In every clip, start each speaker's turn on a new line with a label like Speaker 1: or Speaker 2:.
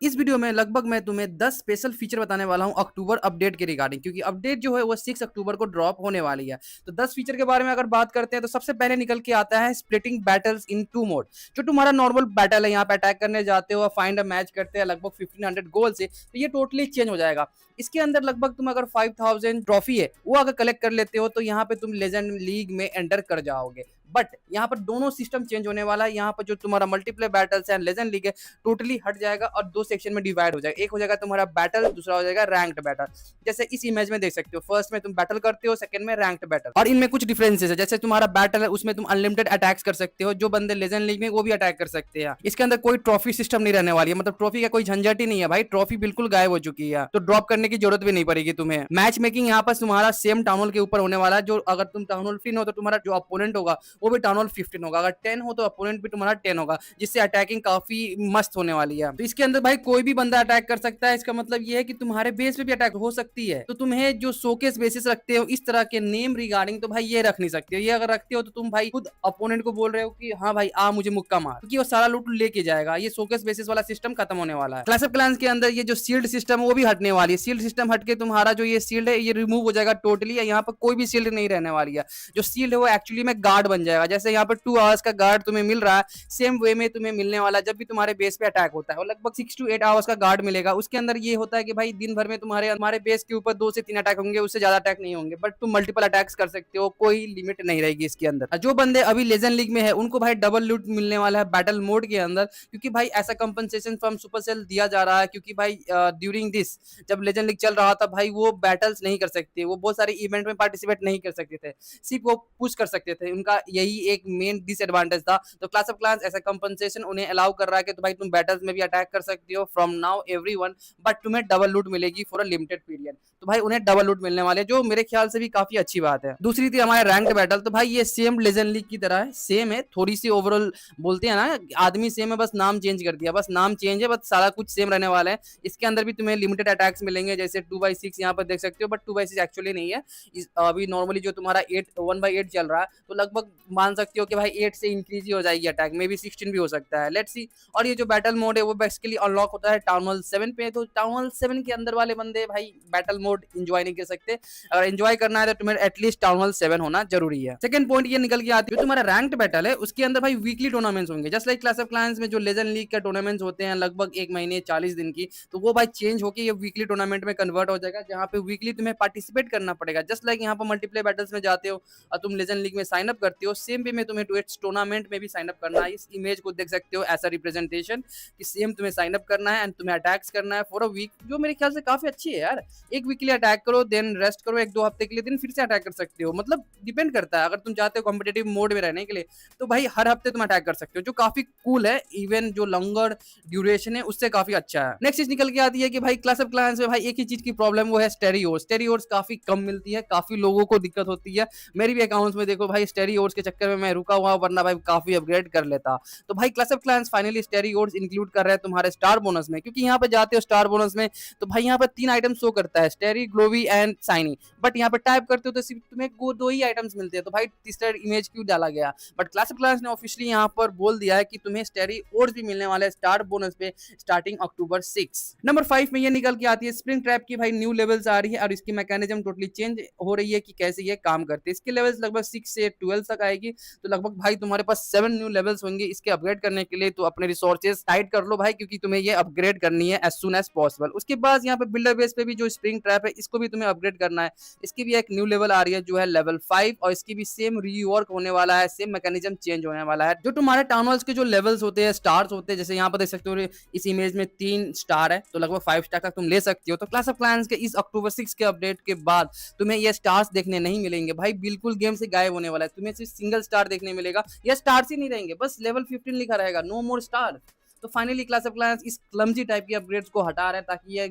Speaker 1: इस वीडियो में लगभग मैं तुम्हें 10 स्पेशल फीचर बताने वाला हूं अक्टूबर अपडेट के रिगार्डिंग, क्योंकि अपडेट जो है वो 6 अक्टूबर को ड्रॉप होने वाली है। तो 10 फीचर के बारे में अगर बात करते हैं तो सबसे पहले निकल के आता है splitting battles in two mode. जो तुम्हारा नॉर्मल बैटल है, यहाँ पे अटैक करने जाते हो, फाइंड अ मैच करते हैं लगभग 1500 गोल से, तो ये टोटली चेंज हो जाएगा। इसके अंदर लगभग तुम अगर 5000 ट्रॉफी है वो अगर कलेक्ट कर लेते हो तो यहाँ पे तुम लेजेंड लीग में एंटर कर जाओगे। बट यहाँ पर दोनों सिस्टम चेंज होने वाला है। यहाँ पर जो तुम्हारा मल्टीप्लेयर बैटल्स है, लेजेंड लीग है, टोटली हट जाएगा और दो सेक्शन में डिवाइड हो जाएगा। एक हो जाएगा तुम्हारा बैटल, दूसरा हो जाएगा रैंक्ड बैटल। जैसे इस इमेज में देख सकते हो, फर्स्ट में तुम बैटल करते हो, सेकंड में रैंक्ड बैटल। और इनमें कुछ डिफरेंसेस है। जैसे तुम्हारा बैटल है उसमें तुम अनलिमिटेड अटैक्स कर सकते हो, जो बंदे लेजेंड लीग में वो भी अटैक कर सकते हैं। इसके अंदर कोई ट्रॉफी सिस्टम नहीं रहने वाली है, मतलब ट्रॉफी का कोई झंझट ही नहीं है भाई। ट्रॉफी बिल्कुल गायब हो चुकी है, तो ड्रॉप करने की जरूरत भी नहीं पड़ेगी तुम्हें। मैच मेकिंग यहाँ पर तुम्हारा सेम टाउन हॉल के ऊपर होने वाला है। जो अगर तुम टाउन हॉल 15 हो तो तुम्हारा जो अपोनेंट होगा वो भी टाउन हॉल 15 होगा। अगर 10 हो तो अपोनेंट भी तुम्हारा 10 होगा, जिससे अटैकिंग काफी मस्त होने वाली है। तो इसके अंदर भाई कोई भी बंदा अटैक कर सकता है। इसका मतलब ये है कि तुम्हारे बेस पे भी अटैक हो सकती है। तो तुम्हें जो शोकेस बेसिस रखते हो इस तरह के नेम रिगार्डिंग, तो भाई ये रख नहीं सकते हो। ये अगर रखते हो तो तुम भाई खुद अपोनेंट को बोल रहे हो कि हाँ भाई आ मुझे मुक्का मार, क्योंकि वो सारा लूट लेके जाएगा। ये शोकेस बेसिस वाला सिस्टम खत्म होने वाला है। क्लैश ऑफ क्लैंस के अंदर ये जो शील्ड सिस्टम वो भी हटने वाली है। शील्ड सिस्टम हटके तुम्हारा जो ये शील्ड है ये रिमूव हो जाएगा टोटली। यहाँ पर कोई भी शील्ड नहीं रहने वाली है। जो शील्ड है वो एक्चुअली में गार्ड बन जाएगा। जैसे यहाँ पर 2 आवर्स का गार्ड तुम्हें मिल रहा है, सेम वे में तुम्हें मिलने वाला जब भी तुम्हारे बेस पे अटैक होता है। और लगभग 6 to 8 आवर्स का गार्ड मिलेगा। उसके अंदर ये होता है कि भाई दिन भर में तुम्हारे बेस के ऊपर 2 से 3 अटैक होंगे, उससे ज्यादा अटैक नहीं होंगे। बट तुम मल्टीपल अटैक्स कर सकते हो, कोई लिमिट नहीं रहेगी इसके अंदर। जो बंदे अभी लेजेंड लीग में है उनको भाई डबल लूट मिलने वाला है बैटल मोड के अंदर, क्योंकि भाई ऐसा कंपनसेशन फ्रॉम सुपरसेल दिया जा रहा है। क्योंकि भाई ड्यूरिंग दिस जब लेजेंड लीग चल रहा था भाई वो बैटल्स नहीं कर सकते, वो बहुत सारे इवेंट में पार्टिसिपेट नहीं कर सकते थे, सिर्फ वो पुश कर सकते थे। उनका यही एक मेन डिसएडवांटेज था। तो क्लास ऑफ क्लांस ऐसा कंपनसेशन उन्हें अलाउ कर रहा है कि तो भाई तुम बैटल्स में भी अटैक कर सकते हो फ्रॉम नाउ एवरीवन, बट तुम्हें डबल लूट मिलेगी फॉर अ लिमिटेड पीरियड। तो भाई उन्हें डबल लूट मिलने वाले, जो मेरे ख्याल से भी काफी अच्छी बात है। दूसरी थी हमारे रैंक्ड बैटल। तो भाई ये सेम लेजेंड लीग की तरह है, सेम है, थोड़ी सी ओवरऑल बोलते हैं ना आदमी सेम है, बस नाम चेंज कर दिया, बस नाम चेंज है, बस सारा कुछ सेम रहने वाला है। इसके अंदर भी तुम्हें लिमिटेड अटैक्स मिलेंगे, जैसे 2/6 यहाँ पर देख सकते हो, बट 2/6 एक्चुअली नहीं है। अभी नॉर्मली जो तुम्हारा 1/8 चल रहा है, तो लगभग मान सकते हो कि भाई 8 से इंक्रीज ही हो जाएगी अटैक, मे बी 16 भी हो सकता है, लेट्स सी। और ये जो बैटल मोड है वो बेसिकली अनलॉक होता है टाउन हॉल 7 पे। तो टाउन हॉल 7 के अंदर वाले बंदे भाई बैटल मोड एंजॉय नहीं कर सकते। अगर एंजॉय करना है तो तुम्हें एटलीस्ट टाउन हॉल 7 होना जरूरी है। सेकंड पॉइंट ये निकल के आती है, जो तुम्हारा रैंक्ड बैटल है उसके अंदर भाई वीकली टूर्नामेंट्स होंगे, जस्ट लाइक क्लास ऑफ क्लांस में जो लेजेंड लीग का टूर्नामेंट्स होते हैं लगभग 1 महीने 40 दिन की, तो वो भाई चेंज होकर ये वीकली टूर्नामेंट में कन्वर्ट हो जाएगा, जहाँ पे वीकली तुम्हें पार्टिसिपेट करना पड़ेगा। जस्ट लाइक यहाँ पर मल्टीप्लेयर बैटल्स में जाते हो और तुम लेजेंड लीग में साइन अप करते हो, सेम वे में तुम्हें टूएट्स टूर्नामेंट में भी साइन अप करना है। इस इमेज को देख सकते हो, ऐसा रिप्रेजेंटेशन कि सेम तुम्हें साइन अप करना है एंड तुम्हें अटैक्स करना है फॉर अ वीक, जो मेरे ख्याल से काफी अच्छी है यार। एक वीक के लिए अटैक करो, देन रेस्ट करो 1-2 हफ्ते के लिए, देन फिर से अटैक कर सकते हो। मतलब डिपेंड करता है, अगर तुम चाहते हो कॉम्पिटेटिव मोड में रहने के लिए तो भाई हर हफ्ते तुम अटैक कर सकते हो, जो काफी कूल है। इवन जो लॉन्गर ड्यूरेशन है उससे काफी अच्छा है। नेक्स्ट चीज निकल के आती है कि भाई क्लास ऑफ क्लांस में भाई एक ही चीज की प्रॉब्लम, वो है स्टेरियोर्स। स्टेरियोर्स काफी कम मिलती है, काफी लोगों को दिक्कत होती है। मेरी भी अकाउंट्स में देखो भाई स्टेरियोर्स के चक्कर में मैं रुका हुआ, वरना भाई काफी अपग्रेड कर लेता। तो भाई क्लास ऑफ क्लांस फाइनली स्टेरियोर्स इंक्लूड कर रहे हैं तुम्हारे स्टार बोनस में, क्योंकि यहाँ पे जाते हो स्टार बोनस में तो भाई यहाँ पर 3 आइटम शो करता है, स्टेरी, ग्लोवी एंड साइनी। बट यहाँ पर टाइप करते हो तो सिर्फ तुम्हें 2 ही आइटम्स मिलते हैं, तो भाई तीसरा इमेज क्यों डाला गया। बट क्लास ऑफ क्लांस ने ऑफिशियली यहाँ पर बोल दिया है कि तुम्हें स्टेरी और भी मिलने वाले स्टार बोनस पे स्टार्टिंग अक्टूबर 6। नंबर 5 में ये निकल के आती है स्प्रिंग ट्रैप की भाई न्यू लेवल्स आ रही है, और इसकी मैकेनिज्म टोटली चेंज हो रही है कि कैसे ये काम करते हैं। इसके लेवल्स लगभग 6 से 12 तक आएगी, तो लगभग भाई तुम्हारे पास 7 न्यू लेवल्स होंगे। इसके अपग्रेड करने के लिए तो अपने रिसोर्सेज टाइट कर लो भाई, क्योंकि तुम्हें ये अपग्रेड करनी है एज सुन एज पॉसिबल। उसके बाद यहाँ पे बिल्डर बेस पे भी जो स्प्रिंग ट्रैप है इसको भी तुम्हें अपग्रेड करना है। इसकी भी एक न्यू लेवल आ रही है जो है लेवल 5, और इसकी भी सेम रीवर्क होने वाला है, सेम मैकेनिज्म चेंज होने वाला है। जो तुम्हारे टाउन हॉल्स के जो लेवल्स होते हैं, स्टार्स होते हैं, जैसे यहाँ पर देख सकते हो इस इमेज में 3 स्टार है, तो लगभग 5 स्टार तक तुम ले सकते हो। तो क्लास ऑफ क्लांस के इस अक्टूबर 6 के अपडेट के बाद तुम्हें ये स्टार्स देखने नहीं मिलेंगे भाई, बिल्कुल गेम से गायब होने वाला है। तुम्हें सिर्फ सिंगल स्टार देखने मिलेगा, या स्टार्स ही नहीं रहेंगे, बस लेवल 15 लिखा रहेगा, नो मोर स्टार। तो फाइनली क्लास ऑफ क्लांस इस क्लमजी टाइप की अपग्रेड्स को हटा रहे हैं, ताकि ये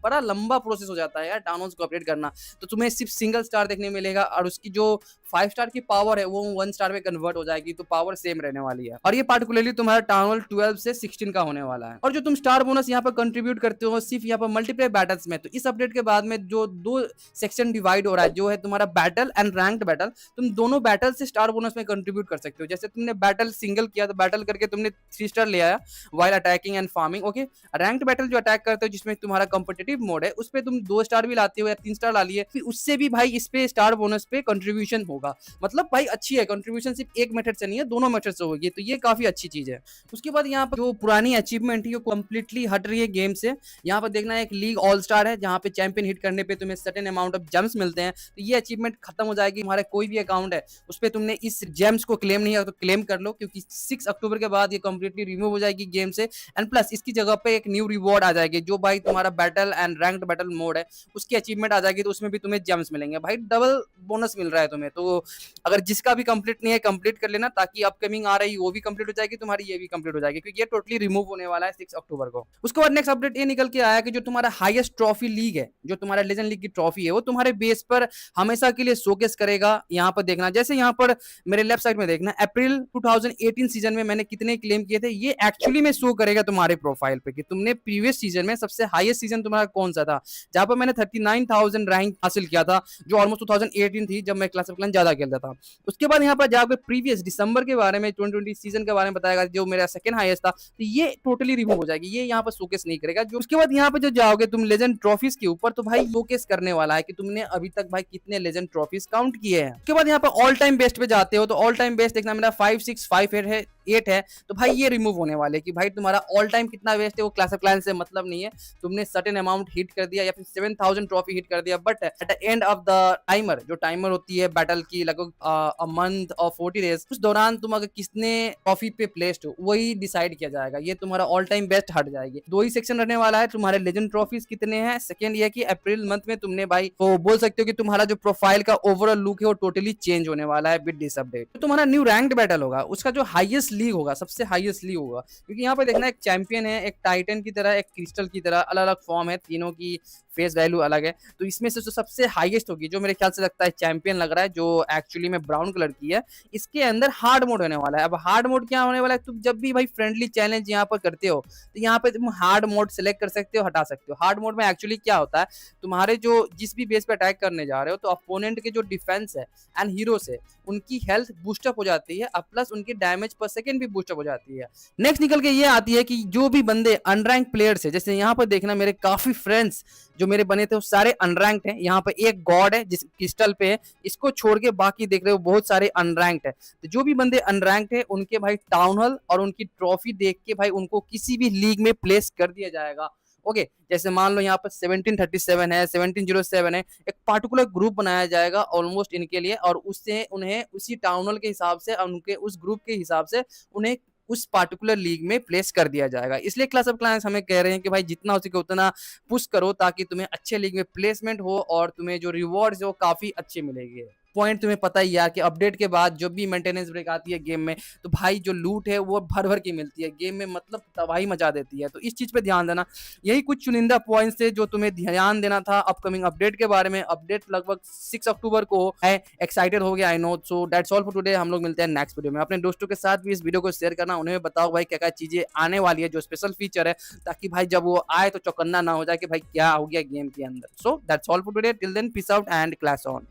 Speaker 1: बड़ा लंबा प्रोसेस हो जाता है यार टाउन हॉल्स को अपग्रेड करना। तो तुम्हें सिर्फ सिंगल स्टार देखने मिलेगा, और उसकी जो 5 स्टार की पावर है वो 1 स्टार में कन्वर्ट हो जाएगी, तो पावर सेम रहने वाली है। और ये पार्टिकुलरली तुम्हारा टाउन हॉल 12 से 16 का होने वाला है। और जो तुम स्टार बोनस यहाँ पर कंट्रीब्यूट करते हो सिर्फ यहाँ पर मल्टीप्लेयर बैटल्स में, तो इस अपडेट के बाद में जो 2 सेक्शन डिवाइड हो रहा है, जो है तुम्हारा बैटल एंड रैंक्ड बैटल, तुम दोनों बैटल से स्टार बोनस में कंट्रीब्यूट कर सकते हो। जैसे तुमने बैटल सिंगल किया तो बैटल करके तुमने 3 स्टार ले आया while attacking and farming, okay. Ranked battle जो अटैक करते हो जिसमें तुम्हारा कॉम्पिटिटिव मोड है, उस पे तुम 2 स्टार भी लाते हो या 3 स्टार ला लिए, फिर उससे भी भाई इस पे स्टार बोनस पे कंट्रीब्यूशन होगा। मतलब भाई अच्छी है कंट्रीब्यूशन, सिर्फ एक मेथड से नहीं है, दोनों मेथड से होगी, तो ये काफी अच्छी चीज है। उसके बाद यहाँ पर जो पुरानी अचीवमेंट है वो कंप्लीटली हट रही है गेम से। यहाँ पर देखना एक लीग ऑल स्टार है जहाँ पे चैंपियन हिट करने पे तुम्हें सर्टेन अमाउंट ऑफ जेम्स मिलते हैं, तो ये अचीवमेंट खत्म हो जाएगी। हमारा कोई भी अकाउंट है उस पर तुमने इस जेम्स को क्लेम नहीं है तो क्लेम कर लो, क्योंकि 6 अक्टूबर के बाद ये कंप्लीटली रिमूव हो जाएगी गेम से। एंड प्लस इसकी जगह पे एक न्यू रिवॉर्ड आ जाएगी, जो भाई तुम्हारा battle and ranked battle mode है उसकी अचीवमेंट आ जाएगी, तो उसमें भी तुम्हें जेम्स मिलेंगे भाई, डबल बोनस मिल रहा है तुम्हें। तो अगर जिसका भी कंप्लीट नहीं है कंप्लीट कर लेना, ताकि अपकमिंग आ रही वो भी कंप्लीट हो जाएगी, तुम्हारी ये भी कंप्लीट हो जाएगी, क्योंकि ये टोटली रिमूव होने वाला है 6 अक्टूबर को। उसके बाद नेक्स्ट अपडेट ये निकल के आया कि जो तुम्हारा हाईएस्ट ट्रॉफी लीग है, जो तुम्हारा लेजेंड लीग की ट्रॉफी है, वो तुम्हारे बेस पर हमेशा के लिए शोकेस करेगा। यहाँ पर देखना, जैसे यहाँ पर मेरे लेफ्ट साइड में देखना, अप्रैल 2018 सीजन में मैंने कितने क्लेम किए थे, ये एक्चुअली में शो करेगा तुम्हारे प्रोफाइल पे कि तुमने प्रीवियस सीजन में सबसे हाईएस्ट सीजन तुम्हारा कौन सा था, जहां पर मैंने 39,000 रैंक हासिल किया था, जो ऑलमोस्ट 2018 थी जब मैं क्लास ऑफ क्लैंस ज्यादा खेलता था। उसके बाद यहाँ पर जाकर प्रीवियस दिसंबर के बारे में 2020 सीजन के बारे में बताएगा, जो मेरा सेकंड हाईएस्ट था, तो ये टोटली रिमूव हो जाएगी, ये यहाँ पर शोकेस नहीं करेगा। जो उसके बाद यहाँ पे जो जाओगे तुम लेजेंड ट्रॉफीज के ऊपर, तो भाई शोकेस करने वाला है कि तुमने अभी तक भाई कितने लेजेंड ट्रॉफीज काउंट किए हैं। उसके बाद यहाँ पर ऑल टाइम बेस्ट पे जाते हो, तो ऑल टाइम बेस्ट देखना मेरा 5, 6, 5, 8 है, तो भाई ये रिमूव होने वाले कि भाई तुम्हारा ऑल टाइम कितना बेस्ट है वो क्लास ऑफ क्लैंस से मतलब नहीं है। तुमने सर्टेन अमाउंट हिट कर दिया या फिर 7000 ट्रॉफी हिट कर दिया, but at the end of the timer, जो टाइमर होती है बैटल की लगभग अ मंथ और 40 डेज, उस दौरान तुम अगर किसने ट्रॉफी पे प्लेस्ड हो वही डिसाइड किया जाएगा, ये तुम्हारा ऑल टाइम बेस्ट हट जाएगी। 2 ही सेक्शन रहने वाला है, तुम्हारे लेजेंड ट्रॉफीज कितने हैं, सेकंड ये कि अप्रैल मंथ में तुमने भाई तो बोल सकते हो कि तुम्हारा जो प्रोफाइल का ओवरऑल लुक है वो टोटली चेंज होने वाला है विद दिस अपडेट। तो तुम्हारा न्यू रैंक्ड बैटल होगा, उसका जो हाईएस्ट लीग होगा, सबसे हाईएस्ट लीग होगा, क्योंकि यहाँ पे देखना एक चैंपियन है, एक टाइटन की तरह, एक क्रिस्टल की तरह, अलग अलग फॉर्म है, तीनों की फेस वैल्यू अलग है, तो इसमें से जो सबसे हाईएस्ट होगी, जो मेरे ख्याल से लगता है चैंपियन लग रहा है, जो एक्चुअली में ब्राउन कलर की है, इसके अंदर हार्ड मोड होने वाला है। अब हार्ड मोड क्या होने वाला है, तुम जब भी भाई फ्रेंडली चैलेंज यहाँ पर करते हो, तो यहाँ पे तुम हार्ड मोड सेलेक्ट कर सकते हो, हटा सकते हो। हार्ड मोड में एक्चुअली क्या होता है, तुम्हारे जो जिस भी बेस पे अटैक करने जा रहे हो, तो अपोनेंट के जो डिफेंस है एंड हीरोस है, उनकी हेल्थ बूस्टअप हो जाती है, प्लस उनकी डैमेज पर सेकंड भी बूस्टअप हो जाती है। नेक्स्ट निकल के ये आती है कि जो भी बंदे अनरैंक प्लेयर्स है, जैसे यहाँ पर देखना मेरे काफी फ्रेंड्स जो मेरे बने थे वो सारे अनरैंक्ड हैं। यहाँ पे एक गॉड है जिस क्रिस्टल पे है, इसको छोड़ के बाकी देख रहे हो बहुत सारे अनरैंक्ड है। तो जो भी बंदे अनरैंक्ड है उनके भाई टाउन हॉल और उनकी ट्रॉफी देख के भाई उनको किसी भी लीग में प्लेस कर दिया जाएगा। ओके, जैसे मान लो यहाँ पर 1737 है, 1707 है, एक पार्टिकुलर ग्रुप बनाया जाएगा ऑलमोस्ट इनके लिए, और उससे उन्हें उसी टाउन हॉल के हिसाब से, उनके उस ग्रुप के हिसाब से उन्हें उस पार्टिकुलर लीग में प्लेस कर दिया जाएगा। इसलिए क्लास ऑफ क्लाइंस हमें कह रहे हैं कि भाई जितना हो सके उतना पुश करो, ताकि तुम्हें अच्छे लीग में प्लेसमेंट हो और तुम्हें जो रिवॉर्ड्स हो काफी अच्छे मिलेंगे। पॉइंट तुम्हें पता ही यार कि अपडेट के बाद जब भी मेंटेनेंस ब्रेक आती है गेम में, तो भाई जो लूट है वो भर भर की मिलती है गेम में, मतलब तबाही मचा देती है। तो इस चीज पे ध्यान देना। यही कुछ चुनिंदा पॉइंट्स थे जो तुम्हें ध्यान देना था अपकमिंग अपडेट के बारे में। अपडेट लगभग 6 अक्टूबर को है, एक्साइटेड हो गया I know. So that's all for today, हम लोग मिलते हैं नेक्स्ट वीडियो में। अपने दोस्तों के साथ भी इस वीडियो को शेयर करना, उन्हें बताओ भाई क्या क्या चीजें आने वाली है, जो स्पेशल फीचर है, ताकि भाई जब वो आए तो चौकन्ना ना हो जाए कि भाई क्या हो गया गेम के अंदर। So that's all for today, till then peace out and class on.